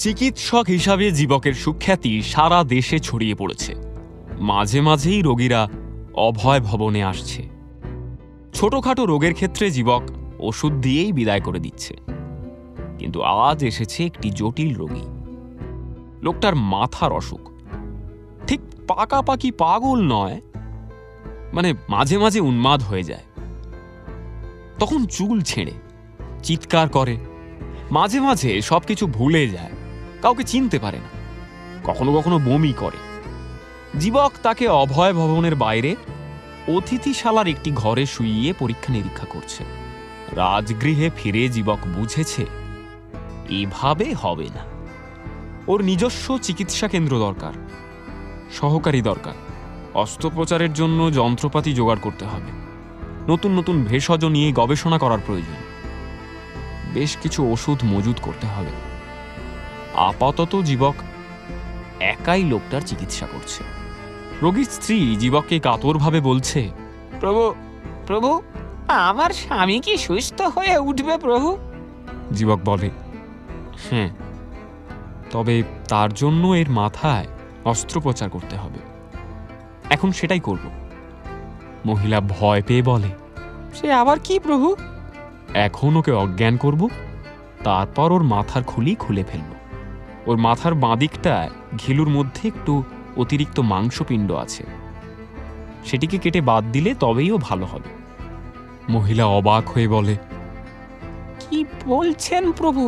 চিকিৎসক হিসাবে জীবকের সুখ্যাতি সারা দেশে ছড়িয়ে পড়েছে। মাঝে মাঝেই রোগীরা অভয় ভবনে আসছে। ছোটখাটো রোগের ক্ষেত্রে জীবক ওষুধ দিয়েই বিদায় করে দিচ্ছে। কিন্তু আজ এসেছে একটি জটিল রোগী। লোকটার মাথার অসুখ, ঠিক পাকাপাকি পাগল নয়, মানে মাঝে মাঝে উন্মাদ হয়ে যায়। তখন চুল ছেড়ে চিৎকার করে, মাঝে মাঝে সবকিছু ভুলে যায়, কাউকে চিনতে পারে না, কখনো কখনো বমি করে। জীবক তাকে অভয় ভবনের বাইরে অতিথিশালার একটি ঘরে শুইয়ে পরীক্ষা নিরীক্ষা করছে। রাজগৃহে ফিরে জীবক বুঝেছে এভাবে হবে না। ওর নিজস্ব চিকিৎসা কেন্দ্র দরকার, সহকারী দরকার, অস্ত্রোপচারের জন্য যন্ত্রপাতি জোগাড় করতে হবে, নতুন নতুন ভেষজ নিয়ে গবেষণা করার প্রয়োজন, বেশ কিছু ওষুধ মজুত করতে হবে। আপাতত জীবক একাই লোকটার চিকিৎসা করছে। রোগীর স্ত্রী জীবককে কাতরভাবে বলছে, প্রভু, প্রভু, আমার স্বামী কি সুস্থ হয়ে উঠবে প্রভু? জীবক বলে, হ্যাঁ, তবে তার জন্য এর মাথায় অস্ত্রোপচার করতে হবে। এখন সেটাই করব। মহিলা ভয় পেয়ে বলে, সে আবার কি প্রভু? এখন ওকে অজ্ঞান করব, তারপর ওর মাথার খুলি খুলে ফেলব। ওর মাথার বাঁদিকটায় ঘিলুর মধ্যে একটু অতিরিক্ত মাংসপিণ্ড আছে, সেটিকে কেটে বাদ দিলে তবেই ও ভালো হবে। মহিলা অবাক হয়ে বলে, কি বলছেন প্রভু?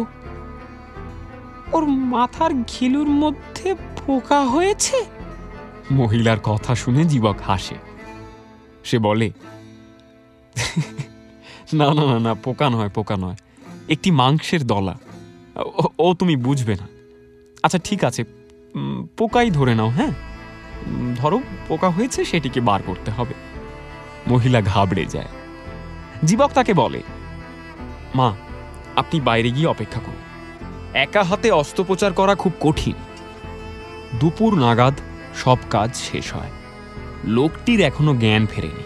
ওর মাথার ঘিলুর মধ্যে পোকা হয়েছে? মহিলার কথা শুনে জীবক হাসে। সে বলে, না না না না, পোকা নয়, পোকা নয়, একটি মাংসের দলা। ও তুমি বুঝবে না। আচ্ছা ঠিক আছে, পোকাই ধরে নাও। হ্যাঁ, ধরো পোকা হয়েছে, সেটিকে বার করতে হবে। মহিলা ঘাবড়ে যায়। জীবক তাকে বলে, মা, আপনি বাইরে গিয়ে অপেক্ষা করুন। একা হাতে অস্ত্রোপচার করা খুব কঠিন। দুপুর নাগাদ সব কাজ শেষ হয়। লোকটির এখনো জ্ঞান ফেরেনি।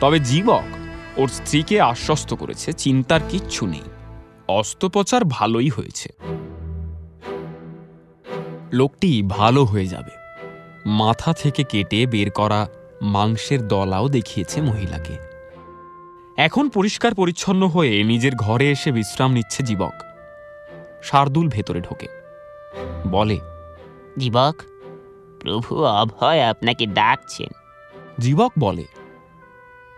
তবে জীবক ওর স্ত্রীকে আশ্বস্ত করেছে চিন্তার কিচ্ছু নেই, অস্ত্রোপচার ভালোই হয়েছে, লোকটি ভালো হয়ে যাবে। মাথা থেকে কেটে বের করা মাংসের দলাও দেখিয়েছে মহিলাকে। এখন পরিষ্কার পরিচ্ছন্ন হয়ে নিজের ঘরে এসে বিশ্রাম নিচ্ছে জীবক। শার্দুল ভেতরে ঢোকে, বলে, জীবক, প্রভু অভয় আপনাকে ডাকছেন। জীবক বলে,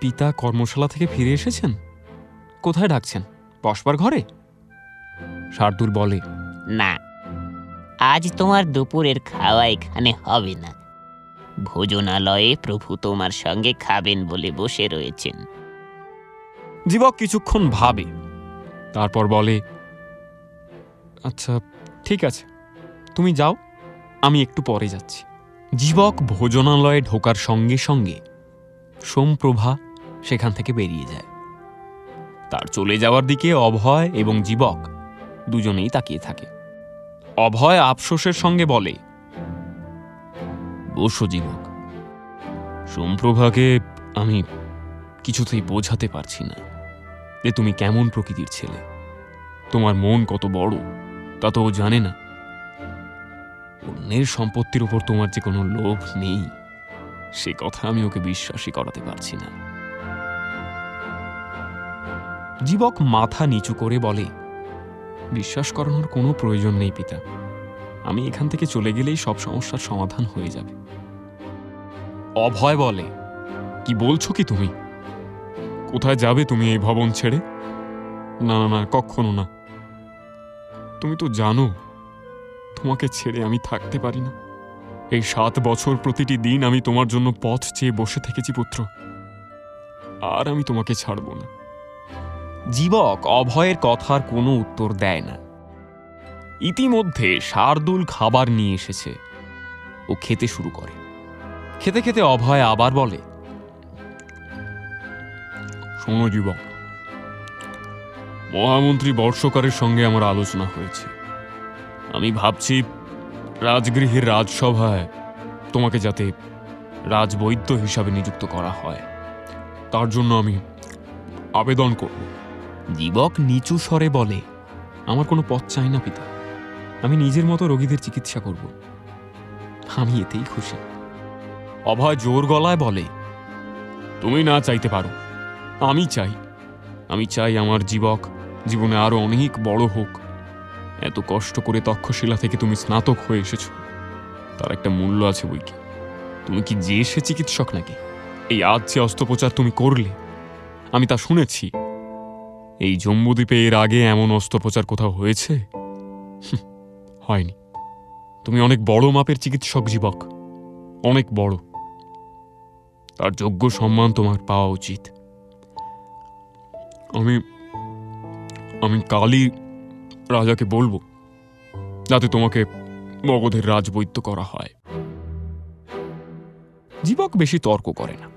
পিতা কর্মশালা থেকে ফিরে এসেছেন? কোথায় ডাকছেন? বসবার ঘরে? শার্দুল বলে, না, আজ তোমার দুপুরের খাওয়া এখানে হবে না। ভোজনালয়ে প্রভু তোমার সঙ্গে খাবেন বলে বসে রয়েছেন। জীবক কিছুক্ষণ ভাবে, তারপর বলে, আচ্ছা ঠিক আছে, তুমি যাও, আমি একটু পরে যাচ্ছি। জীবক ভোজনালয়ে ঢোকার সঙ্গে সঙ্গে সোমপ্রভা সেখান থেকে বেরিয়ে যায়। তার চলে যাওয়ার দিকে অভয় এবং জীবক দুজনেই তাকিয়ে থাকে। অভয় আফসোসের সঙ্গে বলে, বসো জীবক, সোমপ্রভাকে আমি কিছুতেই বোঝাতে পারছি না যে তুমি কেমন প্রকৃতির ছেলে। তোমার মন কত বড় তা তো ও জানে না। অন্যের সম্পত্তির উপর তোমার যে কোনো লোভ নেই, সে কথা আমি ওকে বিশ্বাসই করাতে পারছি না। জীবক মাথা নিচু করে বলে, বিশ্বাস করানোর কোনো প্রয়োজন নেই পিতা। আমি এখান থেকে চলে গেলেই সব সমস্যার সমাধান হয়ে যাবে। অভয় বলে, কি বলছো কি তুমি? কোথায় যাবে তুমি এই ভবন ছেড়ে? না না না, কখনো না। তুমি তো জানো তোমাকে ছেড়ে আমি থাকতে পারি না। এই 7 বছর প্রতিটি দিন আমি তোমার জন্য পথ চেয়ে বসে থেকেছি পুত্র, আর আমি তোমাকে ছাড়ব না। জীবক অভয়ের কথার কোনো উত্তর দেয় না। ইতিমধ্যে শার্দুল খাবার নিয়ে এসেছে। ও খেতে শুরু করে। খেতে খেতে অভয় আবার বলে, শোনো যুবক, মহামন্ত্রী বর্ষকারের সঙ্গে আমার আলোচনা হয়েছে। আমি ভাবছি রাজগৃহের রাজসভায় তোমাকে যাতে রাজবৈদ্য হিসাবে নিযুক্ত করা হয়, তার জন্য আমি আবেদন করব। জীবক নিচু স্বরে বলে, আমার কোনো পদ চাই না পিতা, আমি নিজের মতো রোগীদের চিকিৎসা করব, আমি এতেই খুশি। অভয় জোর গলায় বলে, তুমি না চাইতে পারো, আমি চাই। আমি চাই আমার জীবক জীবনে আরো অনেক বড় হোক। এত কষ্ট করে তক্ষশিলা থেকে তুমি স্নাতক হয়ে এসেছো, তার একটা মূল্য আছে বই কি। তুমি কি যে সে চিকিৎসক নাকি? এই আজ যে অস্ত্রোপচার তুমি করলে, আমি তা শুনেছি। এই জম্বুদ্বীপে এর আগে এমন অস্ত্রোপচার কোথাও হয়েছে? হয়নি। তুমি অনেক বড় মাপের চিকিৎসক জীবক, অনেক বড়। তার যোগ্য সম্মান তোমার পাওয়া উচিত। আমি আমি কালই রাজাকে বলবো যাতে তোমাকে মগধের রাজবৈদ্য করা হয়। জীবক বেশি তর্ক করে না।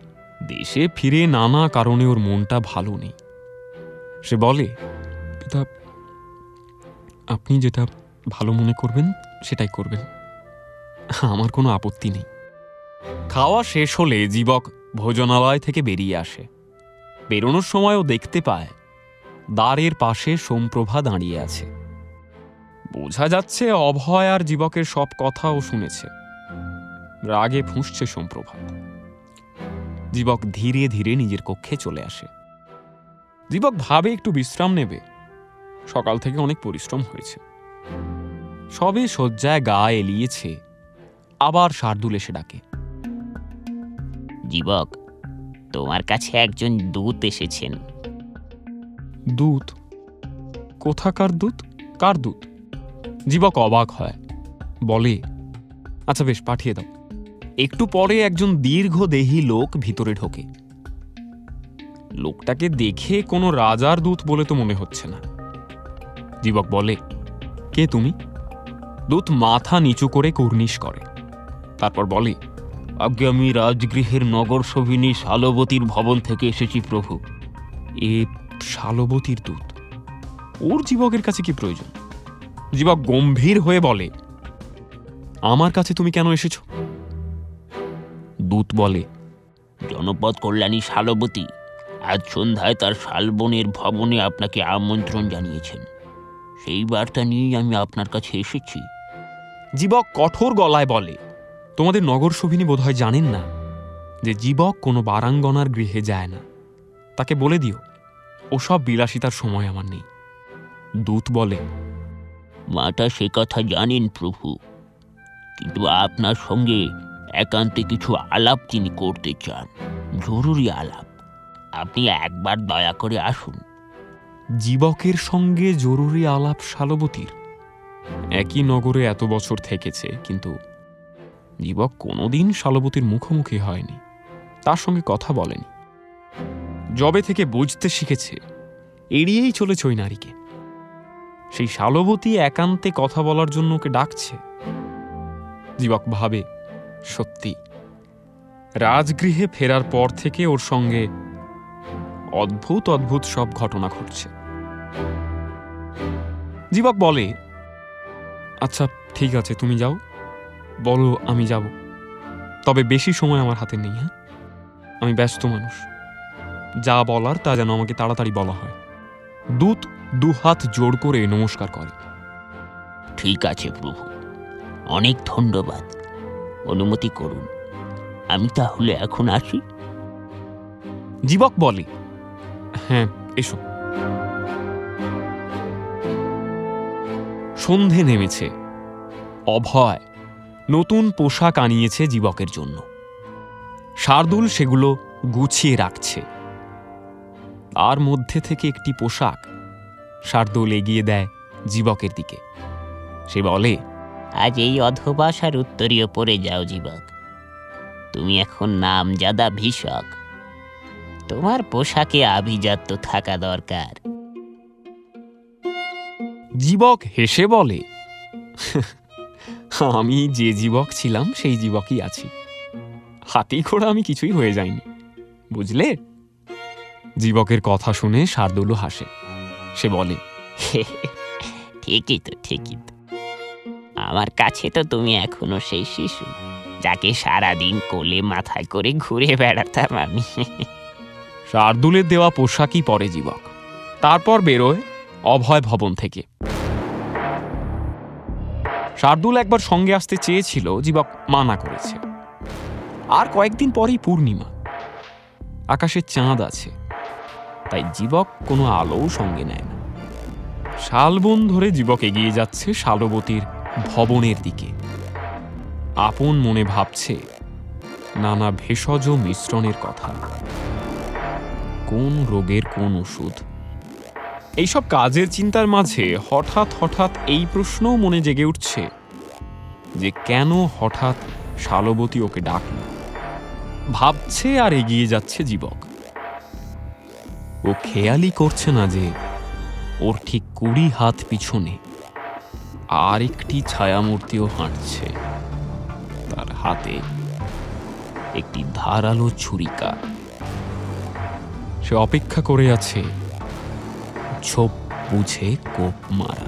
দেশে ফিরে নানা কারণে ওর মনটা ভালো নেই। সে বলে, পিতা, আপনি যেটা ভালো মনে করবেন সেটাই করবেন, আমার কোনো আপত্তি নেই। খাওয়া শেষ হলে জীবক ভোজনালয় থেকে বেরিয়ে আসে। বেরোনোর সময়ও দেখতে পায় দ্বারের পাশে সোমপ্রভা দাঁড়িয়ে আছে। বোঝা যাচ্ছে অভয় আর জীবকের সব কথাও শুনেছে। রাগে ফুঁসছে সোমপ্রভা। জীবক ধীরে ধীরে নিজের কক্ষে চলে আসে। জীবক ভাবে একটু বিশ্রাম নেবে, সকাল থেকে অনেক পরিশ্রম হয়েছে। সবে শয্যায় গা এলিয়েছে, আবার শার্দুল এসে ডাকে, জীবক, তোমার কাছে একজন দূত এসেছেন। দূত? কোথাকার দূত? কার দূত? জীবক অবাক হয়, বলে, আচ্ছা বেশ, পাঠিয়ে দাও। একটু পরে একজন দীর্ঘদেহী লোক ভিতরে ঢোকে। লোকটাকে দেখে কোনো রাজার দূত বলে তো মনে হচ্ছে না। জীবক বলে, কে তুমি? দূত মাথা নিচু করে কুর্নিশ করে, তারপর বলে, আগে আমি রাজগৃহের নগর সভিনী শালবতীর ভবন থেকে এসেছি প্রভু। এ শালবতীর দূত? ওর জীবকের কাছে কি প্রয়োজন? জীবক গম্ভীর হয়ে বলে, আমার কাছে তুমি কেন এসেছো? দূত বলে, জনপদ কল্যাণী শালবতী আজ সন্ধ্যায় তার শালবনের ভবনে আপনাকে আমন্ত্রণ জানিয়েছেন। সেই বার্তা নিয়েই আমি আপনার কাছে এসেছি। জীবক কঠোর গলায় বলে, তোমাদের নগর সভিনী বোধহয় জানেন না যে জীবক কোনো বারাঙ্গনার গৃহে যায় না। তাকে বলে দিও ওসব বিলাসিতার সময় আমার নেই। দূত বলে, মাতা সে কথা জানেন প্রভু, কিন্তু আপনার সঙ্গে একান্তে কিছু আলাপ তিনি করতে চান, জরুরি আলাপ। আপনি একবার দয়া করে আসুন। জীবকের সঙ্গে জরুরি আলাপ শালবতীর? একই নগরে এত বছর থেকেছে, কিন্তু জীবক কোনোদিন শালবতীর মুখোমুখি হয়নি, তার সঙ্গে কথা বলেনি। যবে থেকে বুঝতে শিখেছে, এড়িয়েই চলেছে ওই নারীকে। সেই শালবতী একান্তে কথা বলার জন্য ওকে ডাকছে। জীবক ভাবে, সত্যি রাজগৃহে ফেরার পর থেকে ওর সঙ্গে অদ্ভুত অদ্ভুত সব ঘটনা ঘটছে। জীবক বলে, আচ্ছা ঠিক আছে, তুমি যাও, বলো আমি যাব, তবে বেশি সময় আমার হাতে নেই। হ্যাঁ, আমি ব্যস্ত মানুষ, যা বলার তা যেন আমাকে তাড়াতাড়ি বলা হয়। দূত দুহাত জোড় করে নমস্কার করে। ঠিক আছে প্রভু, অনেক ধন্যবাদ। অনুমতি করুন, আমি তাহলে এখন আসি। জীবক বলে, হ্যাঁ এসো। সন্ধে নেমেছে। অভয় নতুন পোশাক আনিয়েছে জীবকের জন্য। শার্দুল সেগুলো গুছিয়ে রাখছে। তার মধ্যে থেকে একটি পোশাক শার্দুল এগিয়ে দেয় জীবকের দিকে। সে বলে, আজ এই অধবাসার উত্তরীয় পরে যাও জীবক। তুমি এখন নামজাদা ভীষক, তোমার পোশাকে আভিজাত্য থাকা দরকার। জীবক হেসে বলে, আমি যে জীবক ছিলাম সেই জীবকই আছি, হাতি ঘোড়া আমি কিছুই হয়ে যাইনি, বুঝলে? জীবকের কথা শুনে শার্দুলও হাসে। সে বলে, ঠিকই তো, ঠিকই তো। আমার কাছে তো তুমি এখনো সেই শিশু যাকে সারাদিন কোলে মাথায় করে ঘুরে বেড়াতাম আমি। শার্দুলের দেওয়া পোশাকই পরে জীবক। তারপর বেরোয় অভয় ভবন থেকে। শার্দুল একবার সঙ্গে আসতে চেয়েছিল, জীবক মানা করেছে। আর কয়েকদিন পরেই পূর্ণিমা, আকাশে চাঁদ আছে, তাই জীবক কোনো আলোও সঙ্গে নেয় না। শালবন ধরে জীবক এগিয়ে যাচ্ছে শালবতীর ভবনের দিকে। আপন মনে ভাবছে নানা ভেষজ মিশ্রণের কথা, কোন রোগের কোন ওষুধ। এইসব কাজের চিন্তার মাঝে হঠাৎ হঠাৎ এই প্রশ্নও মনে জেগে উঠছে যে কেন হঠাৎ শালবতী ওকে ডাকল। ভাবছে আর এগিয়ে যাচ্ছে জীবক। ও খেয়ালই করছে না যে ওর ঠিক 20 হাত পিছনে আর একটি ছায়ামূর্তিও হাঁটছে, তার হাতে একটি ধারালো ছুরিকা। সে অপেক্ষা করে আছে ছোপ বুঝে কোপ মারা।